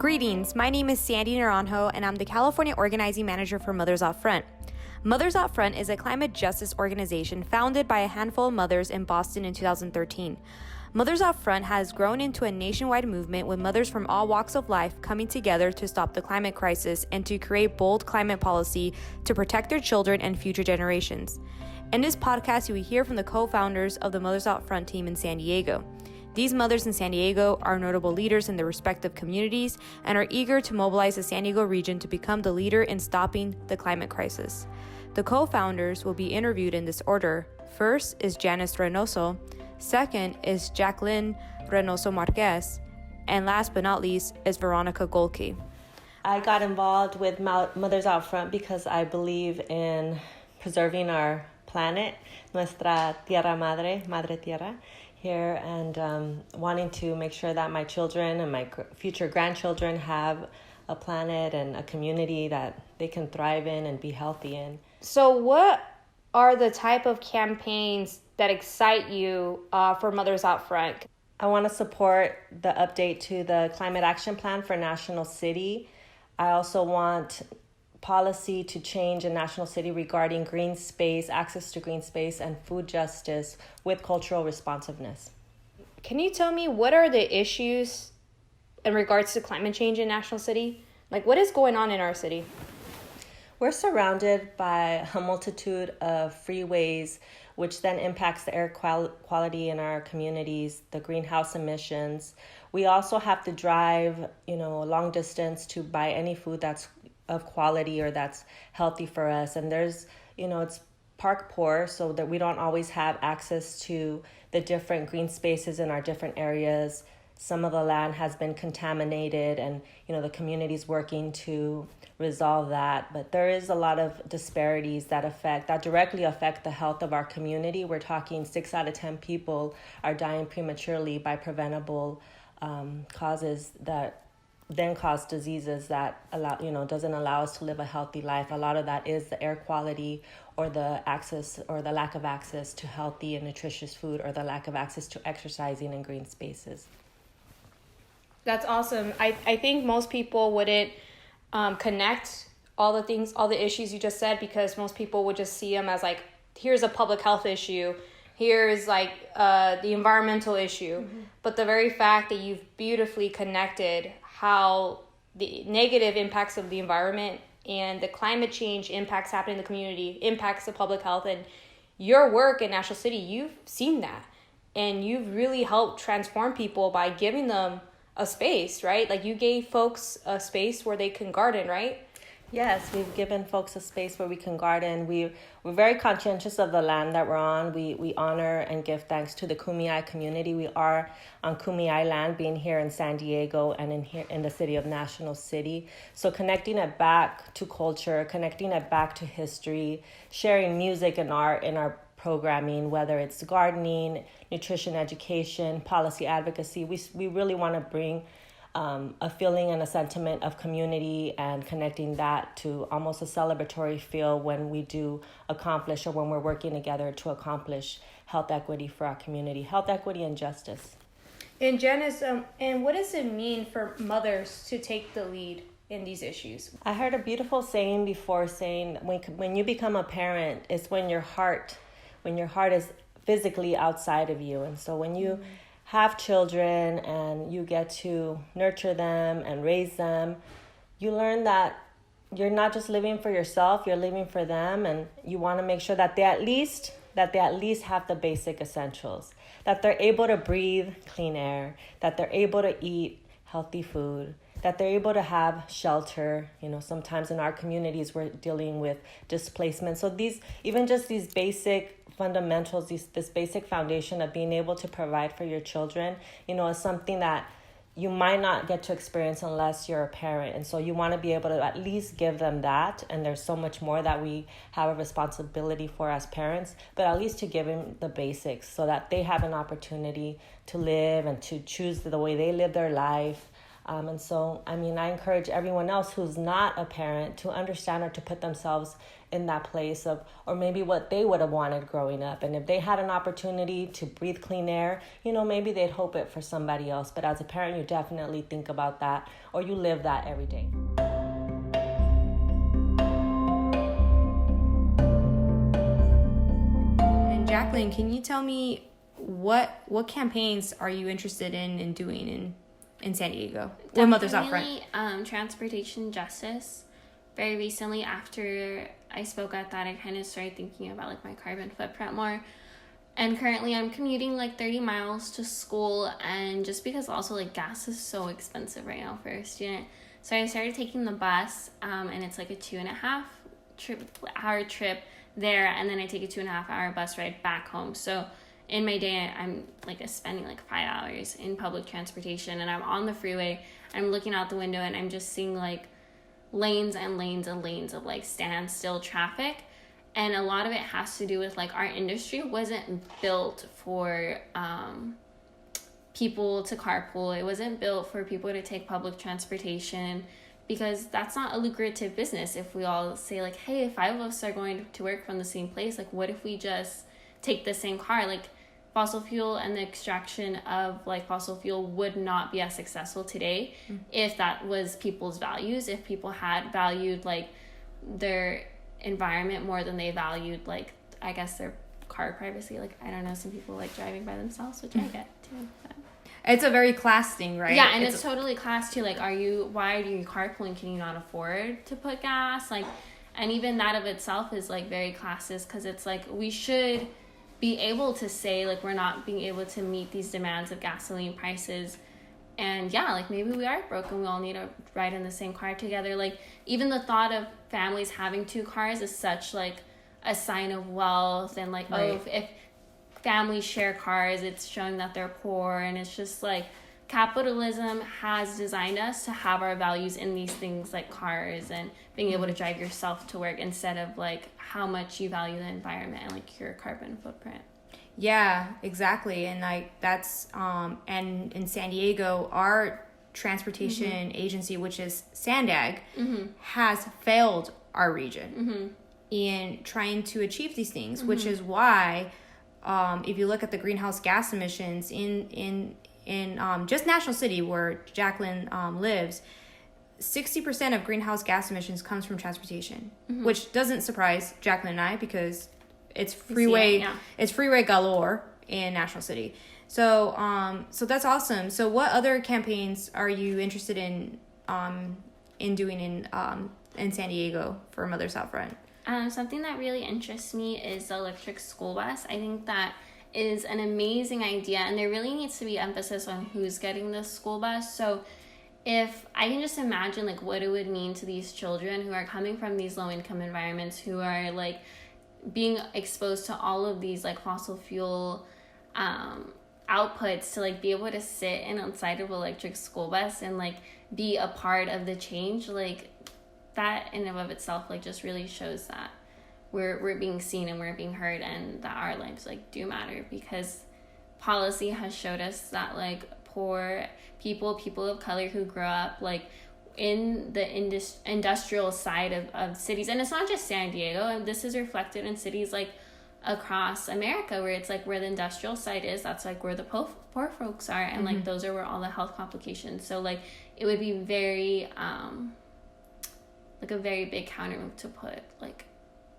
Greetings, my name is Sandy Naranjo, and I'm the California Organizing Manager for Mothers Out Front. Mothers Out Front is a climate justice organization founded by a handful of mothers in Boston in 2013. Mothers Out Front has grown into a nationwide movement with mothers from all walks of life coming together to stop the climate crisis and to create bold climate policy to protect their children and future generations. In this podcast, you will hear from the co-founders of the Mothers Out Front team in San Diego. These mothers in San Diego are notable leaders in their respective communities and are eager to mobilize the San Diego region to become the leader in stopping the climate crisis. The co-founders will be interviewed in this order. First is Janice Reynoso, second is Jacqueline Reynoso Marquez, and last but not least is Veronica Gohlke. I got involved with Mothers Out Front because I believe in preserving our planet, nuestra tierra madre, madre tierra, here, and wanting to make sure that my children and my future grandchildren have a planet and a community that they can thrive in and be healthy in. So what are the type of campaigns that excite you for Mothers Out Front? I want to support the update to the Climate Action Plan for National City. I also want policy to change in National City regarding green space, access to green space, and food justice with cultural responsiveness. Can you tell me what are the issues in regards to climate change in National City? Like, what is going on in our city? We're surrounded by a multitude of freeways, which then impacts the air quality in our communities, the greenhouse emissions. We also have to drive, a long distance to buy any food that's of quality or that's healthy for us. And there's, it's park poor, so that we don't always have access to the different green spaces in our different areas. Some of the land has been contaminated, and, the community's working to resolve that. But there is a lot of disparities that directly affect the health of our community. We're talking 6 out of 10 people are dying prematurely by preventable causes that then cause diseases that doesn't allow us to live a healthy life. A lot of that is the air quality or the access or the lack of access to healthy and nutritious food or the lack of access to exercising in green spaces. That's awesome. I think most people wouldn't connect all the issues you just said, because most people would just see them as like, here's a public health issue, here's like the environmental issue. Mm-hmm. But the very fact that you've beautifully connected how the negative impacts of the environment and the climate change impacts happening in the community, impacts the public health, and your work in National City, you've seen that. And you've really helped transform people by giving them a space, right? Like, you gave folks a space where they can garden, right? Yes, we've given folks a space where we can garden. We're very conscientious of the land that we're on. We honor and give thanks to the Kumeyaay community. We are on Kumeyaay land, being here in San Diego and in the city of National City. So connecting it back to culture, connecting it back to history, sharing music and art in our programming, whether it's gardening, nutrition education, policy advocacy. We really want to bring a feeling and a sentiment of community and connecting that to almost a celebratory feel when we do accomplish, or when we're working together to accomplish health equity for our community, health equity and justice. And Janice, and what does it mean for mothers to take the lead in these issues? I heard a beautiful saying before, saying when you become a parent, it's when your heart is physically outside of you. And so when you have children and you get to nurture them and raise them, you learn that you're not just living for yourself, you're living for them, and you want to make sure that they at least have the basic essentials, that they're able to breathe clean air, that they're able to eat healthy food, that they're able to have shelter. Sometimes in our communities we're dealing with displacement. So these basic fundamentals, this basic foundation of being able to provide for your children, is something that you might not get to experience unless you're a parent. And so you want to be able to at least give them that. And there's so much more that we have a responsibility for as parents, but at least to give them the basics so that they have an opportunity to live and to choose the way they live their life, And so, I mean, I encourage everyone else who's not a parent to understand or to put themselves in that place of, or maybe what they would have wanted growing up. And if they had an opportunity to breathe clean air, maybe they'd hope it for somebody else. But as a parent, you definitely think about that, or you live that every day. And Jacqueline, can you tell me what campaigns are you interested in doing in San Diego with Mothers Out Front? Transportation justice. Very recently, after I spoke at that, I kind of started thinking about like my carbon footprint more. And currently I'm commuting like 30 miles to school, and just because also like gas is so expensive right now for a student, so I started taking the bus, and it's like a 2.5-hour trip there, and then I take a 2.5-hour bus ride back home. So in my day, I'm like spending like 5 hours in public transportation, and I'm on the freeway. I'm looking out the window, and I'm just seeing like lanes and lanes and lanes of like standstill traffic. And a lot of it has to do with like our industry wasn't built for people to carpool. It wasn't built for people to take public transportation, because that's not a lucrative business. If we all say like, hey, if 5 of us are going to work from the same place, like what if we just take the same car? Like fossil fuel and the extraction of like fossil fuel would not be as successful today if that was people's values, if people had valued like their environment more than they valued like, I guess, their car privacy. Like, I don't know, some people like driving by themselves, which I get too, but It's a very class thing, right? Yeah, and it's totally class too. Like, why are you carpooling? Can you not afford to put gas? Like, and even that of itself is like very classist, because it's like we should be able to say like we're not being able to meet these demands of gasoline prices. And yeah, like maybe we are broken. We all need to ride in the same car together. Like even the thought of families having 2 cars is such like a sign of wealth, and like, right. if families share cars, it's showing that they're poor. And it's just like capitalism has designed us to have our values in these things like cars and being able to drive yourself to work, instead of like how much you value the environment and like your carbon footprint. Yeah, exactly. And like that's and in San Diego, our transportation agency, which is SANDAG, has failed our region in trying to achieve these things, which is why if you look at the greenhouse gas emissions in just National City, where Jacqueline lives, 60% of greenhouse gas emissions comes from transportation, which doesn't surprise Jacqueline and I, because it's freeway, it's freeway galore in National City. So so that's awesome. So what other campaigns are you interested in doing in San Diego for Mothers Out Front? Something that really interests me is the electric school bus. I think that is an amazing idea, and there really needs to be emphasis on who's getting this school bus. So if I can just imagine like what it would mean to these children who are coming from these low income environments, who are like being exposed to all of these like fossil fuel outputs, to like be able to sit inside of an electric school bus and like be a part of the change, like that in and of itself like just really shows that we're being seen and we're being heard, and that our lives like do matter, because policy has showed us that like poor people of color who grow up like in the industrial side of cities, and it's not just San Diego, and this is reflected in cities like across America, where it's like where the industrial side is, that's like where the poor folks are, and like those are where all the health complications. So like it would be very like a very big counter move to put like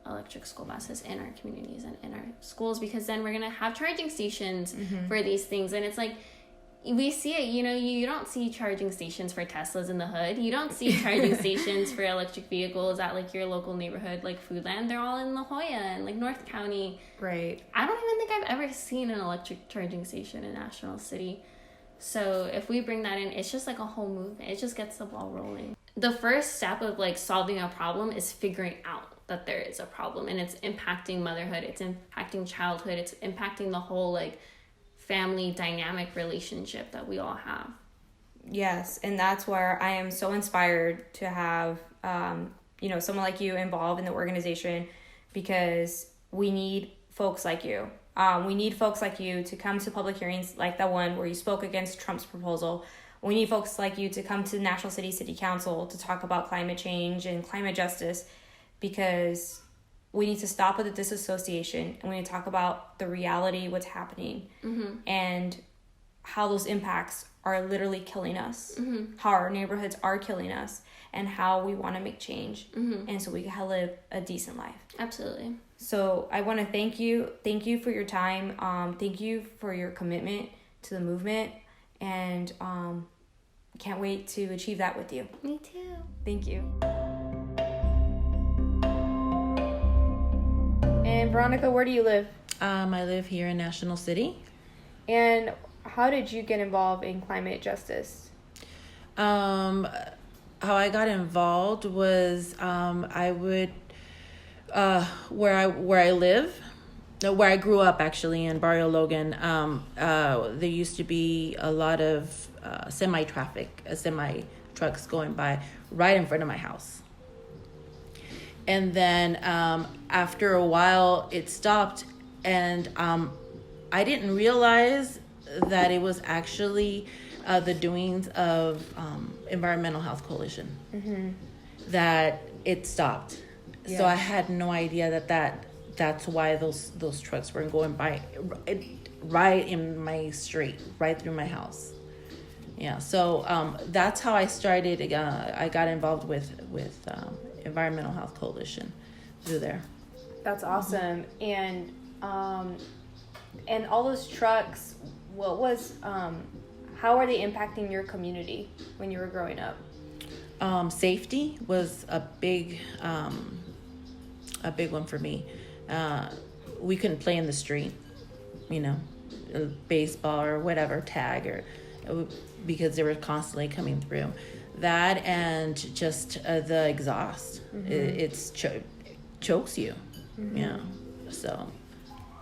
electric school buses in our communities and in our schools, because then we're gonna have charging stations for these things. And it's like we see it, you don't see charging stations for Teslas in the hood. You don't see charging stations for electric vehicles at like your local neighborhood like Foodland. They're all in La Jolla and like North County. Right. I don't even think I've ever seen an electric charging station in National City. So if we bring that in, it's just like a whole movement. It just gets the ball rolling. The first step of like solving a problem is figuring out that there is a problem, and it's impacting motherhood, it's impacting childhood, it's impacting the whole like family dynamic relationship that we all have. Yes, and that's where I am so inspired to have someone like you involved in the organization, because we need folks like you. We need folks like you to come to public hearings like the one where you spoke against Trump's proposal. we need folks like you to come to the National City Council to talk about climate change and climate justice, because we need to stop with the disassociation, and we need to talk about the reality, what's happening, and how those impacts are literally killing us, how our neighborhoods are killing us, and how we want to make change, and so we can live a decent life. Absolutely. So I want to thank you for your time, thank you for your commitment to the movement, and can't wait to achieve that with you. Me too. Thank you. And Veronica, where do you live? I live here in National City. And how did you get involved in climate justice? How I got involved was I would where I grew up, actually, in Barrio Logan. There used to be a lot of semi trucks going by right in front of my house. And then after a while, it stopped, and I didn't realize that it was actually the doings of Environmental Health Coalition that it stopped. Yeah. So I had no idea that's why those trucks were going by right in my street, right through my house. Yeah, so that's how I started. I got involved with Environmental Health Coalition through there. That's awesome. And all those trucks, how are they impacting your community when you were growing up? Safety was a big one for me. We couldn't play in the street, baseball or whatever, tag, or because they were constantly coming through. That and just the exhaust, it's chokes you. Yeah, so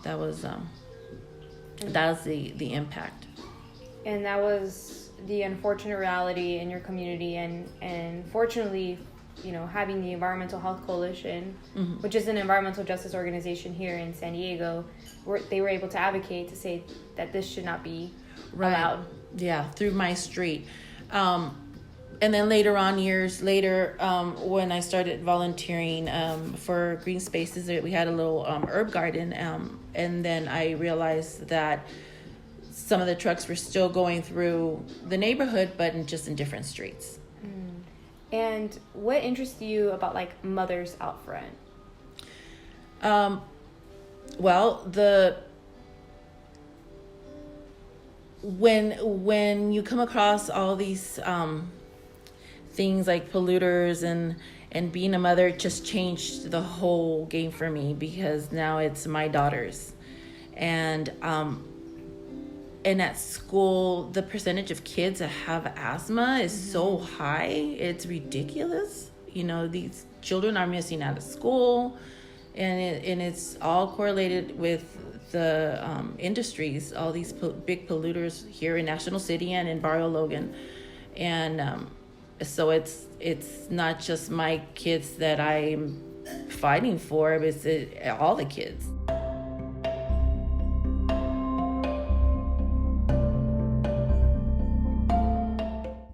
that was the impact. And that was the unfortunate reality in your community, and fortunately, having the Environmental Health Coalition, which is an environmental justice organization here in San Diego, they were able to advocate to say that this should not be allowed. Yeah, through my street. And then years later, when I started volunteering for Green Spaces, we had a little herb garden, and then I realized that some of the trucks were still going through the neighborhood, but just in different streets. And what interests you about Mothers Out Front? When you come across all these things like polluters and being a mother, just changed the whole game for me, because now it's my daughters, and at school the percentage of kids that have asthma is so high, it's ridiculous. These children are missing out of school, and it's all correlated with the industries, all these big polluters here in National City and in Barrio Logan, and so it's not just my kids that I'm fighting for, but it's all the kids.